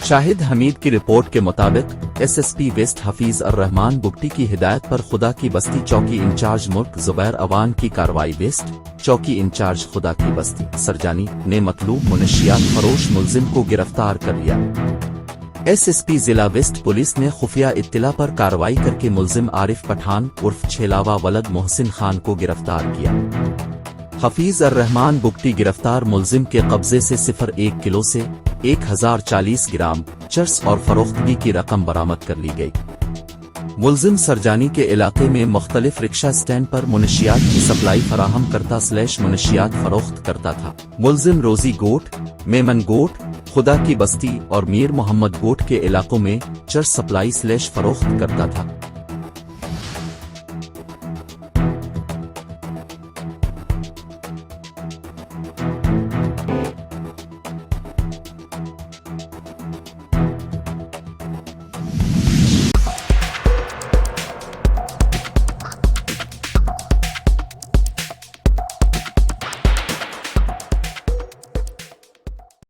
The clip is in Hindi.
शाहिद हमीद की रिपोर्ट के मुताबिक एसएसपी वेस्ट हफीज अर रहमान बुगटी की हिदायत पर खुदा की बस्ती चौकी इंचार्ज मुल्क जुबैर अवान की कार्रवाई वेस्ट चौकी इंचार्ज खुदा की बस्ती सरजानी ने मतलूब मुनशियात फरोश मुलजिम को गिरफ्तार कर लिया। एसएसपी जिला वेस्ट पुलिस ने खुफिया इत्तिला पर कार्रवाई करके मुलजिम आरिफ पठान उर्फ छेलावा वलद मोहसिन खान को गिरफ्तार किया। हफीज अर रहमान बुगटी गिरफ्तार मुलजिम के कब्जे से 0.1 किलो से 1040 ग्राम चर्स और फरोख्तगी की रकम बरामद कर ली गई। मुलजिम सरजानी के इलाके में मुख्तलिफ रिक्शा स्टैंड पर मुनशियात की सप्लाई फराहम करता / मुनशियात फरोख्त करता था। मुलजिम रोजी गोट, मेमन गोट, खुदा की बस्ती और मीर मोहम्मद गोट के इलाकों में चर्स सप्लाई / फरोख्त करता था।